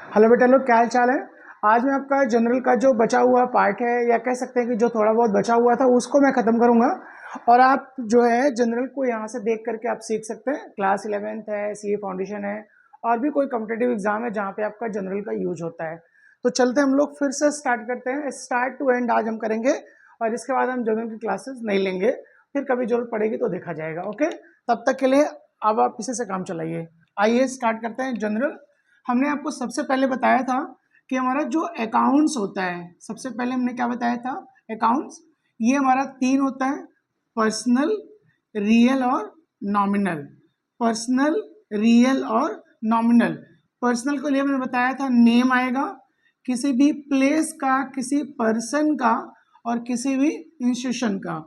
Hello बेटा लोग, क्या हाल चाल है। आज मैं आपका जनरल का जो बचा हुआ पार्ट है या कह सकते हैं कि जो थोड़ा बहुत बचा हुआ था उसको मैं ख़त्म करूंगा। और आप जो है जनरल को यहाँ से देख करके आप सीख सकते हैं। क्लास 11th है, सीए फाउंडेशन है और भी कोई कॉम्पिटेटिव एग्जाम है जहाँ पे आपका जनरल का यूज होता है। तो चलते हम लोग फिर से स्टार्ट करते हैं, स्टार्ट टू एंड आज हम करेंगे। और इसके बाद हम जनरल की क्लासेस नहीं लेंगे, फिर कभी जरूरत पड़ेगी तो देखा जाएगा। ओके, तब तक के लिए अब आप इसी से काम चलाइए। आइए स्टार्ट करते हैं जनरल। हमने आपको सबसे पहले बताया था कि हमारा जो अकाउंट्स होता है, सबसे पहले हमने क्या बताया था, अकाउंट्स ये हमारा तीन होता है, पर्सनल, रियल और नॉमिनल। पर्सनल, रियल और नॉमिनल। पर्सनल के लिए मैंने बताया था नेम आएगा किसी भी प्लेस का, किसी पर्सन का और किसी भी इंस्टीट्यूशन का।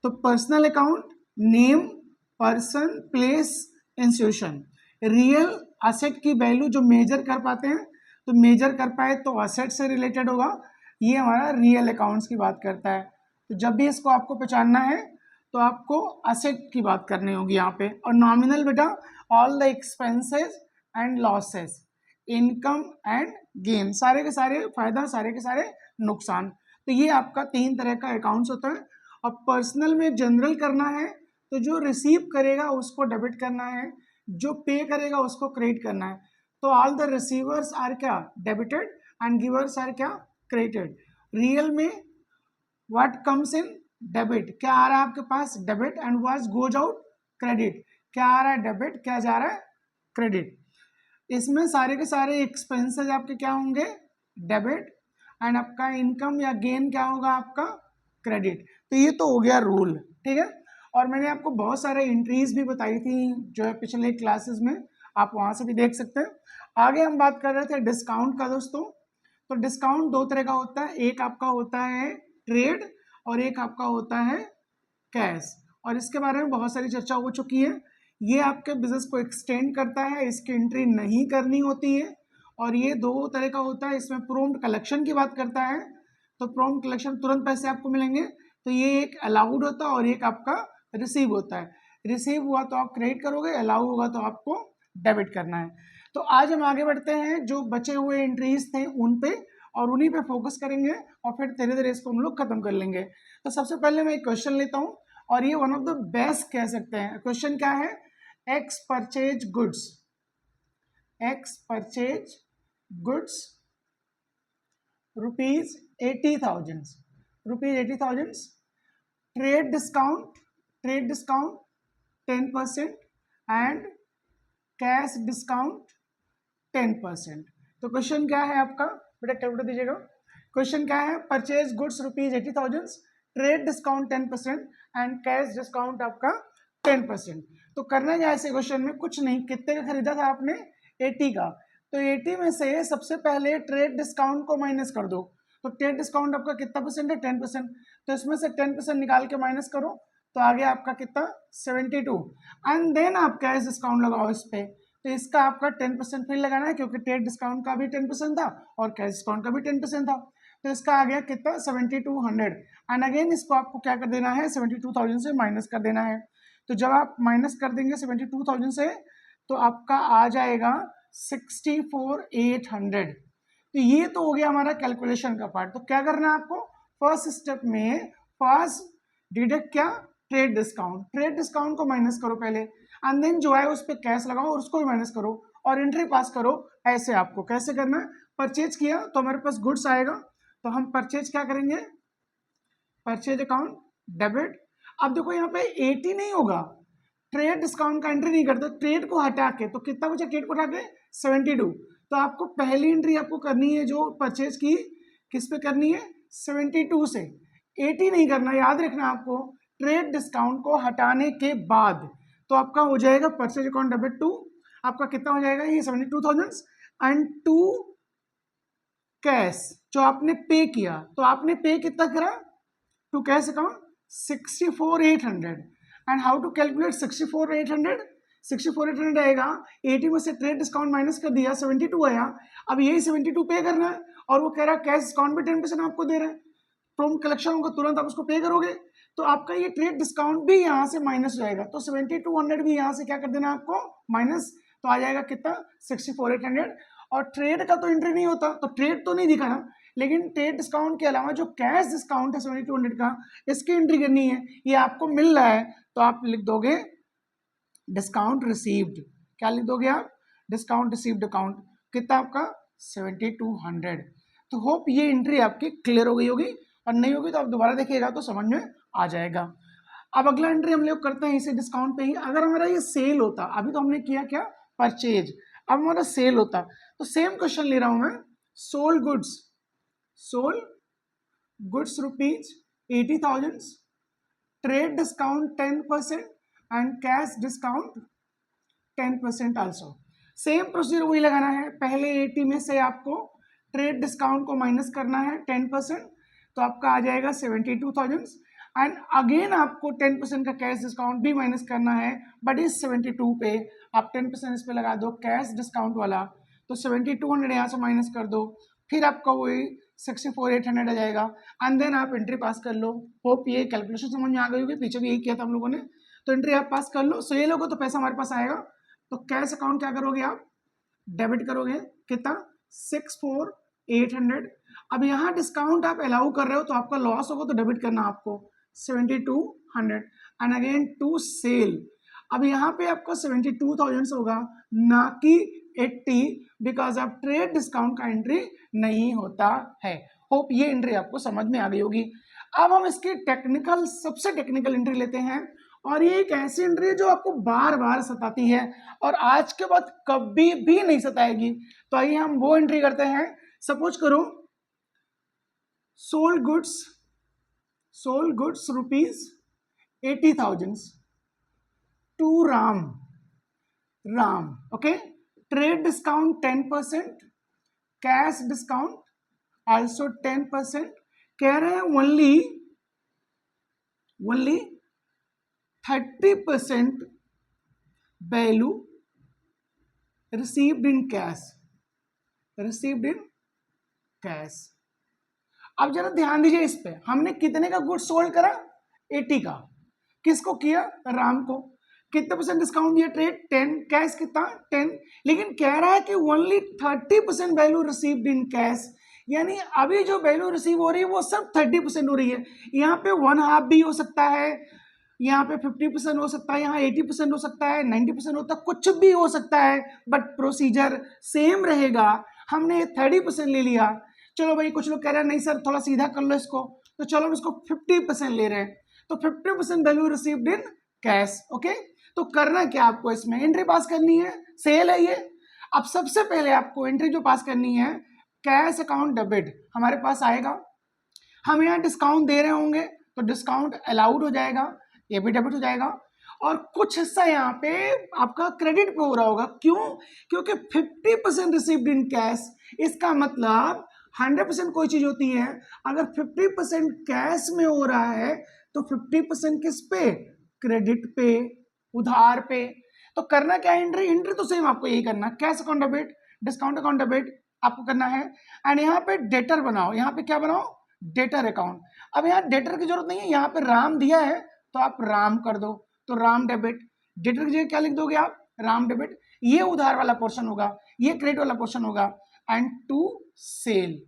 तो personal account, name, person, place, institution. Real asset की वैल्यू जो मेजर कर पाते हैं, तो मेजर कर पाए तो असेट से रिलेटेड होगा, ये हमारा रियल अकाउंट्स की बात करता है। तो जब भी इसको आपको पहचानना है तो आपको असेट की बात करनी होगी यहाँ पे। और नॉमिनल बेटा all the expenses and losses, income and gain, सारे के सारे फायदा, सारे के सारे नुकसान। तो ये आपका तीन तरह का अकाउंट्स होता है। और पर्सनल में जनरल करना है तो जो रिसीव करेगा उसको डेबिट करना है, जो पे करेगा उसको क्रेडिट करना है। तो ऑल द रिसीवर्स आर क्या, डेबिटेड, एंड गिवर्स आर क्या, क्रेडिटेड। रियल में व्हाट कम्स इन, डेबिट, क्या आ रहा है आपके पास, debit, and what goes out, credit, क्या आ रहा है, डेबिट, क्या जा रहा है, क्रेडिट। इसमें सारे के सारे एक्सपेंसेस आपके क्या होंगे, डेबिट, एंड आपका इनकम या गेन क्या होगा, आपका क्रेडिट। तो ये तो हो गया रूल, ठीक है। और मैंने आपको बहुत सारे एंट्रीज भी बताई थी जो है पिछले क्लासेस में, आप वहां से भी देख सकते हैं। आगे हम बात कर रहे थे डिस्काउंट का दोस्तों। तो डिस्काउंट दो तरह का होता है, एक आपका होता है ट्रेड और एक आपका होता है कैश। और इसके बारे में बहुत सारी चर्चा हो चुकी है। ये आपके बिजनेस को एक्सटेंड करता है, इसकी एंट्री नहीं करनी होती है। और ये दो तरह का होता है, इसमें प्रॉम्प्ट कलेक्शन की बात करता है, तो प्रॉम्प्ट कलेक्शन तुरंत पैसे आपको मिलेंगे। तो ये एक अलाउड होता है और एक आपका रिसीव होता है। रिसीव हुआ तो आप क्रेडिट करोगे, अलाउ होगा तो आपको डेबिट करना है। तो आज हम आगे बढ़ते हैं, जो बचे हुए एंट्रीज थे उन पे और उन्हीं पे फोकस करेंगे और फिर धीरे धीरे इसको हम लोग खत्म कर लेंगे। तो सबसे पहले मैं एक क्वेश्चन लेता हूँ और ये वन ऑफ द बेस्ट कह सकते हैं। क्वेश्चन क्या है, x purchase goods, x purchase goods rupees 80,000, rupees 80,000, trade discount, trade discount 10% and cash discount 10%। तो क्वेश्चन क्या है आपका, बेटा कैलकुलेटर दीजिएगा। क्वेश्चन क्या है, purchase goods rupees 80,000, trade discount 10% and cash discount आपका 10%। तो करना क्या है ऐसे क्वेश्चन में, कुछ नहीं, कितने का खरीदा था आपने, 80 का। तो 80 में से सबसे पहले ट्रेड डिस्काउंट को माइनस कर दो। तो ट्रेड डिस्काउंट आपका कितना परसेंट है, 10%। तो इसमें से 10% निकाल के माइनस करो तो आगे आपका कितना, 72। एंड देन आप कैश डिस्काउंट लगाओ इस पे। तो इसका आपका 10% फिर लगाना है क्योंकि ट्रेड डिस्काउंट का भी 10% था और कैश डिस्काउंट का भी 10% था। तो इसका आ गया कितना, 7200। एंड अगेन इसको आपको क्या कर देना है, 72,000 से माइनस कर देना है। तो जब आप माइनस कर देंगे 72,000 से तो आपका आ जाएगा 64,800। तो ये तो हो गया हमारा कैलकुलेशन का पार्ट। तो क्या करना है आपको, फर्स्ट स्टेप में फर्स्ट डिडक्ट क्या, ट्रेड डिस्काउंट, ट्रेड डिस्काउंट को माइनस करो पहले, एंड देन जो है उस पर कैश लगाओ और उसको भी माइनस करो और एंट्री पास करो। ऐसे आपको कैसे करना है, परचेज किया तो हमारे पास गुड्स आएगा, तो हम परचेज क्या करेंगे, परचेज अकाउंट डेबिट। अब देखो यहाँ पे 80 नहीं होगा, ट्रेड डिस्काउंट का एंट्री नहीं करते, ट्रेड को हटा के तो कितना बचा, ट्रेड को हटा के 72। तो आपको पहली एंट्री आपको करनी है जो परचेज की, किस पे करनी है, 72 से, 80 नहीं करना, याद रखना आपको, ट्रेड डिस्काउंट को हटाने के बाद। तो आपका हो जाएगा परचेज अकाउंट डेबिट टू, आपका कितना हो जाएगा ये 72,000 एंड टू कैश जो आपने पे किया। तो आपने पे कितना करा, to cash account 64,800। And how to calculate 64,800, 64,800 आएगा, 80 में से ट्रेड डिस्काउंट माइनस कर दिया, 72 आया। अब यही 72 पे करना है और वो कह रहा है कैश डिस्काउंट भी 10% आपको दे रहा है, प्रॉम्प्ट कलेक्शन होगा तुरंत आप उसको पे करोगे। तो आपका ये ट्रेड डिस्काउंट भी यहाँ से माइनस हो जाएगा। तो 7200 भी यहाँ से क्या कर देना आपको, माइनस। तो आ जाएगा कितना, 64,800। और ट्रेड का तो एंट्री नहीं होता, तो ट्रेड तो नहीं दिखा ना, लेकिन ट्रेड डिस्काउंट के अलावा जो कैश डिस्काउंट है 7200 का, इसकी एंट्री करनी है, ये आपको मिल रहा है, तो आप लिख दोगे डिस्काउंट रिसीव्ड। क्या लिख दोगे आप? Discount received account. कितना आपका? 7200। तो होप ये एंट्री आपकी क्लियर हो गई होगी, और नहीं होगी तो आप दोबारा देखिएगा तो समझ में आ जाएगा। अब अगला एंट्री हम लोग करते हैं इसे डिस्काउंट पे ही। अगर हमारा ये सेल होता, अभी तो हमने किया क्या? परचेज। अब हमारा सेल होता, तो सेम क्वेश्चन ले रहा हूं मैं। Sold goods rupees 80,000, trade discount 10% and cash discount 10% also. Same procedure वही लगाना है, पहले 80 में से आपको ट्रेड डिस्काउंट को माइनस करना है 10%, तो आपका आ जाएगा 72,000, एंड अगेन आपको 10% का कैश डिस्काउंट भी माइनस करना है, बट इस 72 पे आप 10% इस पे लगा दो कैश डिस्काउंट वाला, तो 7200 यहाँ से माइनस कर दो, फिर आपका वही 64,800 आ जाएगा, एंड देन आप एंट्री पास कर लो। होप ये कैलकुलेशन समझ में आ गई होगी, पीछे भी यही किया था हम लोगों ने। तो एंट्री आप पास कर लो, सेल होगा तो पैसा हमारे पास आएगा, तो कैश अकाउंट क्या करोगे आप? डेबिट करोगे। कितना? 64,800। अब यहाँ डिस्काउंट आप अलाउ कर रहे हो, तो आपका लॉस होगा तो डेबिट करना आपको 7200, एंड अगेन टू सेल। अब यहाँ पे आपका 72,000 होगा, ना कि 80, बिकॉज ऑफ ट्रेड डिस्काउंट का एंट्री नहीं होता है। होप ये एंट्री आपको समझ में आ गई होगी। अब हम इसकी टेक्निकल, सबसे टेक्निकल एंट्री लेते हैं, और ये एक ऐसी एंट्री है जो आपको बार बार सताती है और आज के बाद कभी भी नहीं सताएगी। तो आइए हम वो एंट्री करते हैं। सपोज करो sold goods rupees 80,000 to Ram, okay. Trade discount 10%, cash discount also 10%। कह रहे हैं only 30% value received in cash. अब जरा ध्यान दीजिए इस पे, हमने कितने का गुड सोल्ड करा? 80 का। किसको किया? राम को। कितने परसेंट डिस्काउंट दिया? ट्रेड 10, कैश कितना? 10। लेकिन कह रहा है कि only 30% value received in cash, यानी अभी जो वैल्यू रिसीव हो रही है वो सिर्फ 30% हो रही है। यहाँ पे 1/2 भी हो सकता है, यहाँ पे 50% हो सकता है, यहाँ 80% हो सकता है, 90% होता है, कुछ भी हो सकता है, बट प्रोसीजर सेम रहेगा। हमने 30% ले लिया। चलो भाई, कुछ लोग कह रहे हैं नहीं सर थोड़ा सीधा कर लो इसको, तो चलो हम इसको 50% ले रहे हैं, तो 50% value received in cash. Okay, तो करना क्या आपको? इसमें एंट्री पास करनी है, सेल है ये। अब सबसे पहले आपको एंट्री जो पास करनी है, कैश अकाउंट डेबिट हमारे पास आएगा। हम यहाँ डिस्काउंट दे रहे होंगे तो डिस्काउंट अलाउड हो जाएगा, ये भी डेबिट हो जाएगा, और कुछ हिस्सा यहाँ पे आपका क्रेडिट पे हो रहा होगा। क्यों? क्योंकि 50% रिसीव्ड इन कैश, इसका मतलब 100% कोई चीज होती है, अगर 50% कैश में हो रहा है तो 50% किस पे? क्रेडिट पे, उधार पे। तो करना क्या है? एंट्री तो सेम आपको यही करना, cash account debit, discount account debit आपको करना है, एंड यहाँ पे डेटर बनाओ। यहाँ पे क्या बनाओ? Debtor account. अब यहाँ डेटर की जरूरत नहीं है, यहाँ पे राम दिया है तो आप राम कर दो, तो राम डेबिट। डेटर की जगह क्या लिख दोगे आप? राम डेबिट। ये उधार वाला पोर्शन होगा, ये क्रेडिट वाला पोर्शन होगा, एंड टू सेल।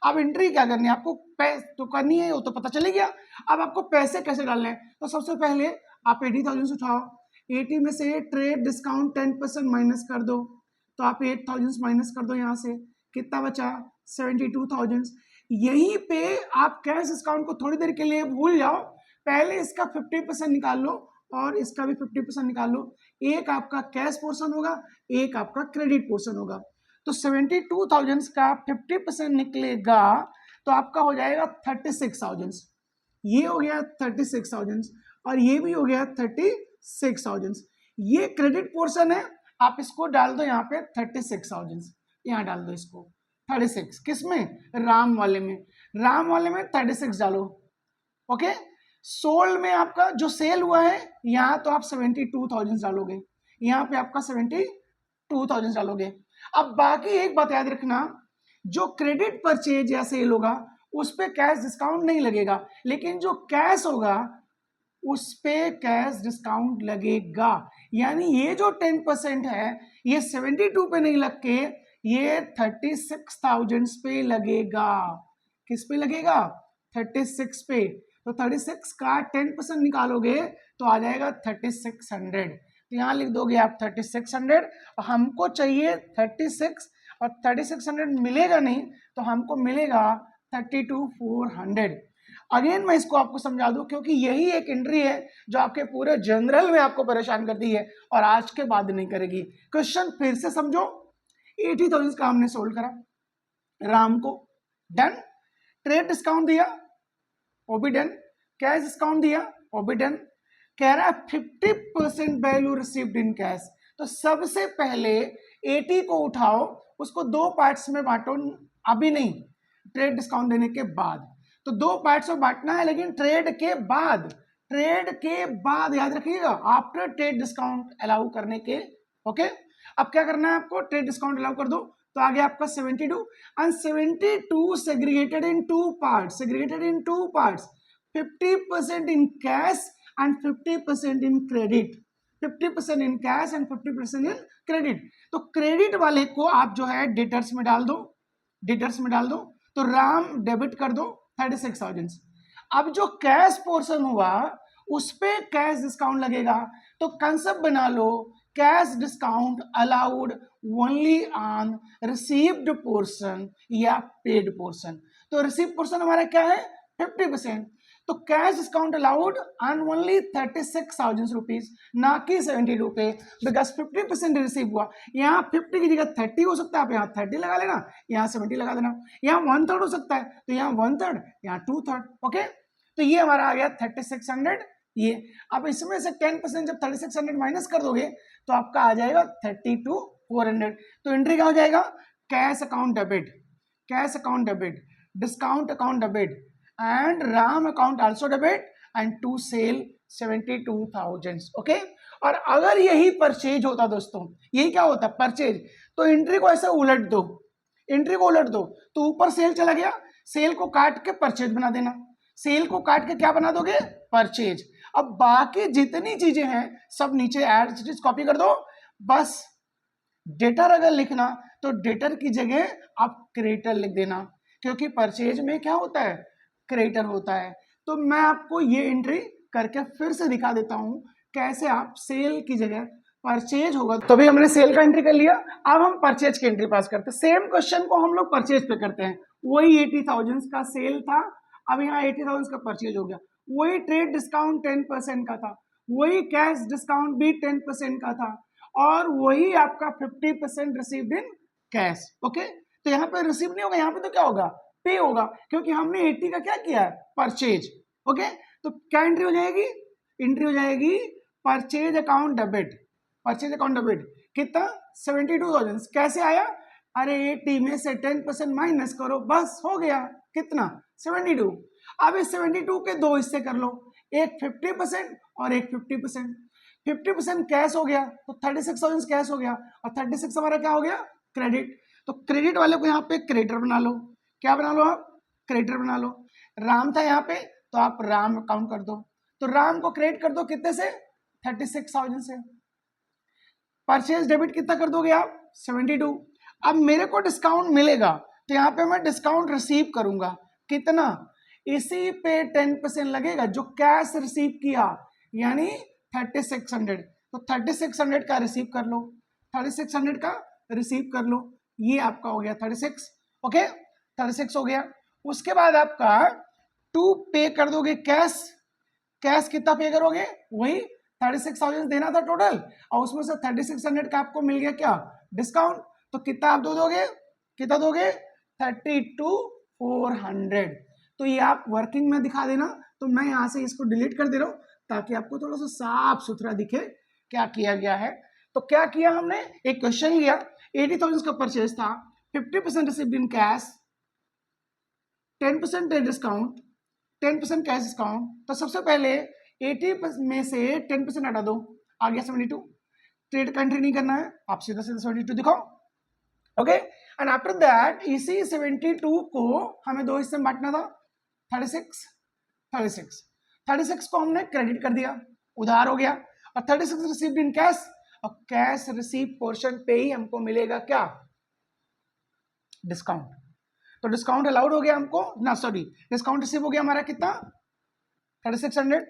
अब एंट्री क्या करनी है आपको? तो करनी है, वो तो पता चले गया। अब आपको पैसे कैसे डालने हैं? तो सबसे पहले आप 80,000 उठाओ, 80 में से ट्रेड डिस्काउंट 10% माइनस कर दो, तो आप 8,000 माइनस कर दो, यहाँ से कितना बचा? 72,000। यहीं पे आप कैश डिस्काउंट को थोड़ी देर के लिए भूल जाओ, पहले इसका 50% निकाल लो और इसका भी 50% निकाल लो। एक आपका कैश पोर्शन होगा, एक आपका क्रेडिट पोर्शन होगा। तो 72,000 का 50% निकलेगा तो आपका हो जाएगा 36,000। ये हो गया 36,000 और ये भी हो गया 36,000। ये क्रेडिट पोर्शन है, आप इसको डाल दो यहाँ पे 36,000, यहाँ डाल दो इसको 36। किसमें? राम वाले में। राम वाले में 36 डालो। ओके, सोल्ड में आपका जो सेल हुआ है यहाँ तो आप 72,000 डालोगे, यहाँ पे आपका 72,000 डालोगे। अब बाकी एक बात याद रखना, जो क्रेडिट परचेज या सेल होगा उस पे कैश डिस्काउंट नहीं लगेगा, लेकिन जो कैश होगा उस पे कैश डिस्काउंट लगेगा। यानी ये जो 10% है ये 72 पे नहीं लग के ये 36,000 पे लगेगा। किस पे लगेगा? 36 पे। तो 36 का 10% निकालोगे तो आ जाएगा 3600। तो यहाँ लिख दोगे आप 3600 और हमको चाहिए 36 और 3600 मिलेगा नहीं तो हमको मिलेगा 32,400। अगेन मैं इसको आपको समझा दूं क्योंकि यही एक एंट्री है जो आपके पूरे जनरल में आपको परेशान करती है और आज के बाद नहीं करेगी। क्वेश्चन फिर से समझो। 80,000 का हमने सोल्व करा, राम को डन, ट्रेड डिस्काउंट दिया वो भी डन, कैश डिस्काउंट दिया वो भी डन, कह रहा है 50% वैल्यू रिसीव्ड इन कैश। तो सबसे पहले 80 को उठाओ, उसको दो पार्ट्स में बांटो, अभी नहीं, ट्रेड डिस्काउंट देने के बाद। तो दो पार्ट्स में बांटना है लेकिन ट्रेड के बाद, ट्रेड के बाद याद रखिएगा, आफ्टर ट्रेड डिस्काउंट अलाउ करने के। ओके, अब क्या करना है आपको? ट्रेड डिस्काउंट अलाउ कर दो तो आ गया आपका 72 and 72 segregated in two parts, 50% in cash and 50% in credit, 50% in cash and 50% in credit। तो क्रेडिट वाले को आप जो है डेटर्स में डाल दो, डेटर्स में डाल दो। तो राम डेबिट कर दो 36,000। अब जो कैश पोर्शन हुआ उस पे कैश डिस्काउंट लगेगा। तो कंसेप्ट बना लो, cash discount allowed only on received portion या पेड पोर्शन। तो रिसीव पोर्शन हमारा क्या है? 50%। तो cash discount allowed on only 36,000 rupees, ना कि 72 पे, बिकॉज 50% रिसीव हुआ। यहाँ 50 की जगह 30 हो सकता है, आप यहाँ 30 लगा लेना, यहाँ 70 लगा देना। यहाँ 1/3 हो सकता है तो यहाँ 1/3, यहाँ 2/3। ओके, तो ये हमारा आ गया 3600। ये अब इसमें से 10% जब 3600 माइनस कर दोगे तो आपका आ जाएगा 32,400। तो एंट्री क्या हो जाएगा? Cash account debit, cash account debit, discount account debit and Ram account also debit and to sale 72,000। ओके, और अगर यही परचेज होता दोस्तों, यही क्या होता? परचेज, तो एंट्री को ऐसे उलट दो, एंट्री को उलट दो तो ऊपर सेल चला गया, सेल को काट के परचेज बना देना, सेल को काट के क्या बना दोगे? परचेज। अब बाकी जितनी चीजें हैं सब नीचे ऐड चीज कॉपी कर दो। बस डेटर अगर लिखना तो डेटर की जगह आप क्रेडिटर लिख देना, क्योंकि परचेज में क्या होता है? क्रेडिटर होता है। तो मैं आपको ये एंट्री करके फिर से दिखा देता हूं कैसे आप सेल की जगह परचेज होगा। तो अभी हमने सेल का एंट्री कर लिया, अब हम परचेज की एंट्री पास करते हैं। सेम क्वेश्चन को हम लोग परचेज पे करते हैं। वही 80,000 का सेल था, अब यहाँ 80,000 का परचेज हो गया। वही ट्रेड डिस्काउंट 10% का था, वही कैश डिस्काउंट भी 10% का था, और वही आपका 50% रिसीव्ड इन कैश। ओके, तो यहाँ पे रिसीव नहीं होगा, यहाँ पे तो क्या होगा? पे होगा, क्योंकि हमने 80 का क्या किया है? परचेज। ओके, तो क्या एंट्री हो जाएगी? एंट्री हो जाएगी purchase account debit, purchase account debit कितना? 72,000। कैसे आया? अरे 80 में से 10% माइनस करो, बस हो गया। कितना? 72। अब इस 72 के दो हिस्से कर लो, एक 50% और एक 50%। 50% कैश हो गया तो 36,000 कैश हो गया, और 36 हमारा क्या हो गया? क्रेडिट। तो क्रेडिट वाले को यहाँ पे क्रेडिटर बना लो। क्या बना लो आप? क्रेडिटर बना लो। राम था यहाँ पे तो आप राम अकाउंट कर दो, तो राम को क्रेडिट कर दो कितने से? 36,000 से। परचेज डेबिट कितना कर दोगे आप? 72। अब मेरे को डिस्काउंट मिलेगा तो यहाँ पे मैं डिस्काउंट रिसीव करूंगा, कितना? इसी पे 10% लगेगा जो कैश रिसीव किया, यानी 3600। तो 3600 का रिसीव कर लो, 3600 का रिसीव कर लो, ये आपका हो गया 36। ओके, 36 हो गया। उसके बाद आपका 2 पे कर दोगे कैश। कैश कितना पे करोगे? वही 36,000 देना था टोटल, और उसमें से 3600 का आपको मिल गया क्या? डिस्काउंट। तो कितना आप दोगे? कितना दोगे? 32,400। तो ये आप वर्किंग में दिखा देना, तो मैं यहाँ से इसको डिलीट कर दे रहा हूँ ताकि आपको थोड़ा सा साफ सुथरा दिखे क्या किया गया है। तो क्या किया हमने? एक क्वेश्चन लिया, 80,000 का परचेज था, 50% received in cash, 10% discount, 10% cash discount. तो सबसे पहले 80 में से 10% हटा दो, आ गया 72। ट्रेड कंट्री नहीं करना है, आप सीधा सीधा 72 दिखाओ। ओके, एंड आफ्टर दैट इसी 72 को हमें दो हिस्से में बांटना था, 36 36 36 को हमने क्रेडिट कर दिया, उधार हो गया, और 36 रिसीव्ड इन कैश, और कैश रिसीव पोर्शन पे ही हमको मिलेगा क्या, डिस्काउंट। तो डिस्काउंट अलाउड हो गया हमको ना, सॉरी डिस्काउंट रिसीव हो गया हमारा कितना 3600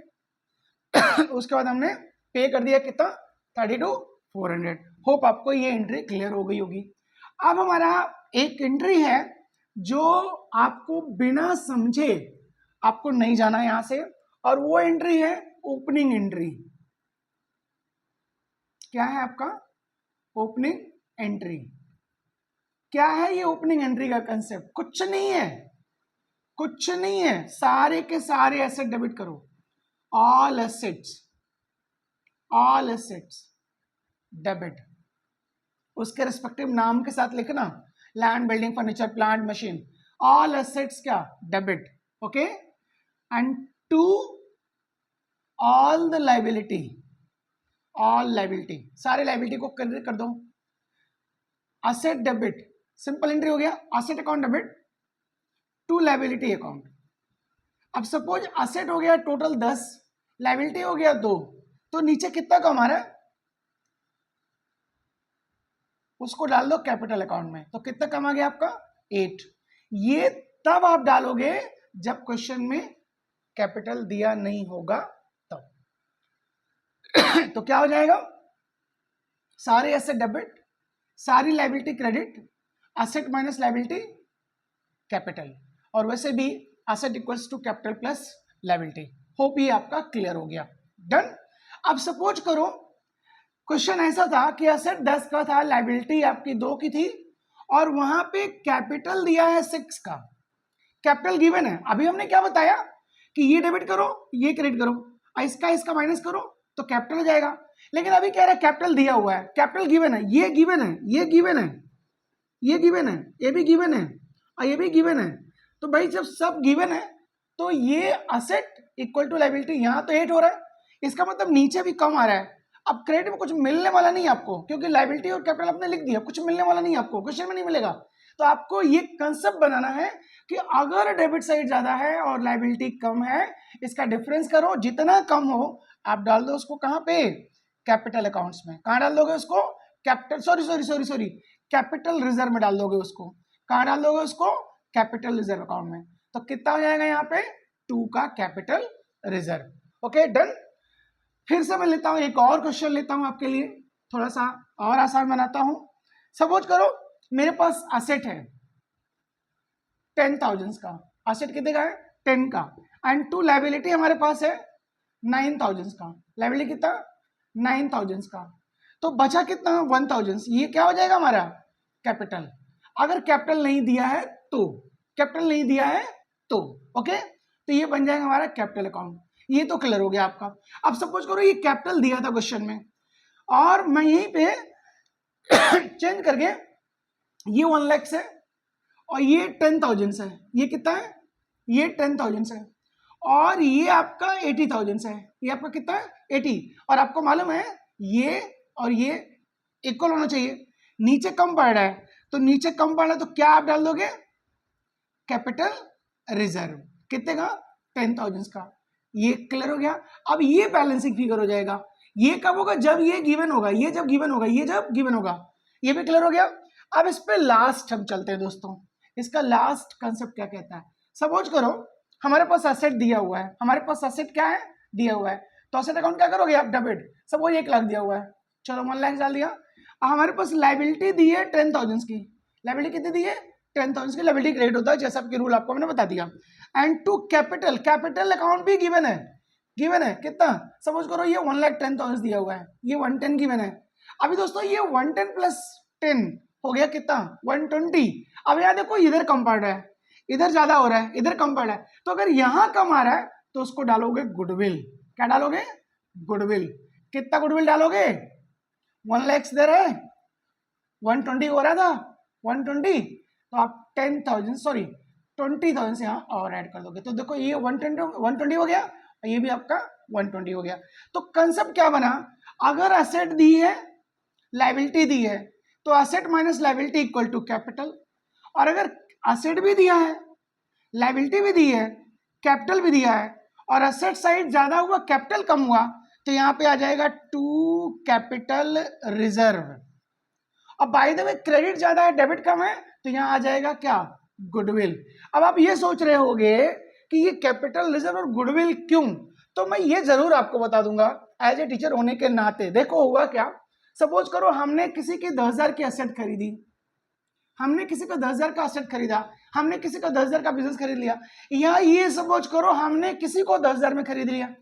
उसके बाद हमने पे कर दिया कितना 32,400। होप आपको ये एंट्री क्लियर हो गई होगी। अब हमारा एक एंट्री है जो आपको बिना समझे आपको नहीं जाना यहां से, और वो एंट्री है ओपनिंग एंट्री। क्या है आपका ओपनिंग एंट्री? क्या है ये ओपनिंग एंट्री का कंसेप्ट? कुछ नहीं है, कुछ नहीं है, सारे के सारे एसेट डेबिट करो, ऑल एसेट्स डेबिट, उसके रिस्पेक्टिव नाम के साथ लिखना, land, building, furniture, plant, machine, all assets क्या debit, okay. And to all the liability, all liability, सारे लाइबिलिटी को क्लियर कर दो, असेट डेबिट, सिंपल एंट्री हो गया, asset account debit to liability account. अब सपोज असेट हो गया टोटल 10, लाइबिलिटी हो गया 2, तो नीचे कितना कम आ रहा है उसको डाल दो कैपिटल अकाउंट में, तो कितना कम आ गया आपका 8। ये तब आप डालोगे जब क्वेश्चन में कैपिटल दिया नहीं होगा तब। तो क्या हो जाएगा, सारे एसेट डेबिट, सारी liability credit, asset minus liability capital, और वैसे भी asset equals to capital plus liability. Hope ये आपका क्लियर हो गया, डन। अब सपोज करो क्वेश्चन ऐसा था कि एसेट 10 का था, लाइबिलिटी आपकी 2 की थी, और वहां पे कैपिटल दिया है 6 का, कैपिटल गिवन है। अभी हमने क्या बताया कि ये डेबिट करो, ये क्रेडिट करो, इसका माइनस करो तो कैपिटल हो जाएगा। लेकिन अभी कह रहा है कैपिटल दिया हुआ है, कैपिटल गिवन है, ये गिवन है, ये गिवन है, ये गिवन है, ये भी गिवन है, और ये भी गिवन है। तो भाई जब सब गिवन है तो ये असेट इक्वल टू लाइबिलिटी, यहां तो 8 हो रहा है, इसका मतलब नीचे भी कम आ रहा है। अब क्रेडिट में कुछ मिलने वाला नहीं आपको, क्योंकि लाइबिलिटी और कैपिटल आपने लिख दिया, कुछ मिलने वाला नहीं आपको, क्वेश्चन में नहीं मिलेगा। तो आपको ये कंसेप्ट बनाना है कि अगर डेबिट साइड ज्यादा है और लाइबिलिटी कम है, इसका डिफरेंस करो, जितना कम हो आप डाल दो उसको कहां पे, कैपिटल अकाउंट्स में। कहां डाल दोगे उसको, कैपिटल, सॉरी कैपिटल रिजर्व में डाल दोगे उसको। कहां डाल दोगे उसको, कैपिटल रिजर्व अकाउंट में। तो कितना हो जाएगा यहाँ पे 2 का कैपिटल रिजर्व, ओके डन। फिर से मैं लेता हूं एक और क्वेश्चन लेता हूं आपके लिए, थोड़ा सा और आसान बनाता हूं। सपोज करो मेरे पास असेट है 10,000 का, असेट कितने का है 10 का, एंड टू लाइबिलिटी हमारे पास है 9,000 का, लाइबिलिटी कितना 9,000 का, तो बचा कितना 1,000। ये क्या हो जाएगा हमारा कैपिटल। अगर कैपिटल नहीं दिया है तो, कैपिटल नहीं दिया है तो, ओके, तो ये बन जाएगा हमारा कैपिटल अकाउंट। ये तो क्लियर हो गया आपका। अब सपोज करो ये कैपिटल दिया था क्वेश्चन में, और मैं यहीं पे चेंज करके ये 1 लाख है और ये 10,000 है, ये कितना है, ये 10,000 है, और ये आपका 80,000 है, ये आपका कितना है 80, और आपको मालूम है ये और ये इक्वल होना चाहिए, नीचे कम पड़ रहा है, तो नीचे कम पड़ रहा है तो क्या आप डाल दोगे, कैपिटल रिजर्व, कितने का 10,000 का। ये क्लियर हो गया। अब ये बैलेंसिंग फिगर हो जाएगा, ये कब होगा, जब ये गिवन होगा, ये जब गिवन होगा, ये जब गिवन होगा, ये भी क्लियर हो गया। अब इस पे लास्ट हम चलते हैं दोस्तों, इसका लास्ट कंसेप्ट क्या कहता है। सपोज करो हमारे पास एसेट दिया हुआ है, हमारे पास एसेट क्या है दिया हुआ है, तो एसेट अकाउंट क्या करोगे आप डेबिट, सपोज 1 लाख दिया हुआ है, चलो 1 लाख डाल दिया। हमारे पास लाइबिलिटी दी है 10,000 की, लाइबिलिटी कितनी दी है 10,000 की, लाइबिलिटी क्रेडिट होता है जैसा आपके रूल आपको मैंने बता दिया। And to capital, capital account भी गिवन है, गिवन है कितना, सपोज करो ये 1,10,000 दिया हुआ है, ये 110 गिवन है। अभी दोस्तों ये 110 प्लस 10 हो गया कितना 120। अब यहाँ देखो इधर कम पड़ रहा है, इधर ज्यादा हो रहा है, इधर कम पड़ रहा है, तो अगर यहां कम आ रहा है तो उसको डालोगे गुडविल। क्या डालोगे, गुडविल। कितना गुडविल डालोगे, 1 लाख इधर है, 120 हो रहा था 120, तो आप 10,000 सॉरी 20,000 से यहाँ और ऐड कर दोगे, तो देखो ये 120 हो गया, ये भी आपका 120 हो गया। तो कंसेप्ट क्या बना, अगर एसेट दी है लाइबिलिटी दी है तो asset minus liability equal to capital, और अगर एसेट भी दिया है लाइबिलिटी भी दी है कैपिटल भी दिया है और एसेट साइड ज्यादा हुआ कैपिटल कम हुआ, तो यहाँ पे आ जाएगा टू कैपिटल रिजर्व। अब बाय द वे क्रेडिट ज्यादा है डेबिट कम है, तो यहाँ आ जाएगा क्या, गुडविल। अब आप ये सोच रहे होगे कि ये कैपिटल रिजर्व और गुडविल क्यों, तो मैं ये जरूर आपको बता दूंगा एज ए टीचर होने के नाते। देखो हुआ क्या, सपोज करो हमने किसी की 10,000 की एसेट खरीदी, हमने किसी का 10,000 का एसेट खरीदा, हमने किसी का 10,000 का बिजनेस खरीद लिया, या ये सपोज करो हमने किसी को 10,000 में खरीद लिया।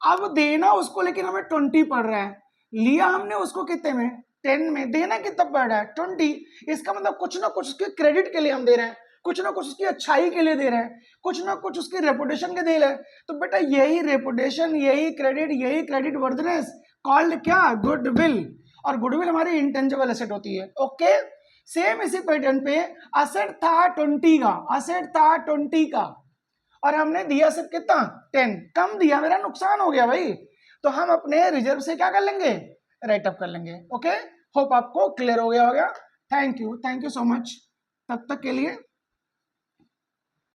अब देना उसको लेकिन हमें 20 पड़ रहा है, लिया हमने उसको कितने में, 10 में, देना कितना पड़ रहा है, 20। इसका मतलब कुछ ना कुछ उसके क्रेडिट के लिए हम दे रहे हैं, कुछ ना कुछ उसकी अच्छाई के लिए दे रहे हैं, कुछ ना कुछ उसकी रेपुटेशन के दे रहे हैं। तो बेटा यही रेपुटेशन, यही क्रेडिट वर्दनेस कॉल्ड क्या, गुडविल। और गुडविल हमारी इंटेंजिबल एसेट होती है। ओके, सेम इसी पैटर्न पे एसेट था 20 का, एसेट था 20 का, और हमने दिया सिर्फ कितना, 10, कम दिया, मेरा नुकसान हो गया भाई। तो हम अपने रिजर्व से क्या कर लेंगे, राइट अप कर लेंगे। ओके, होप आपको क्लियर हो गया होगा। थैंक यू सो मच तब तक के लिए।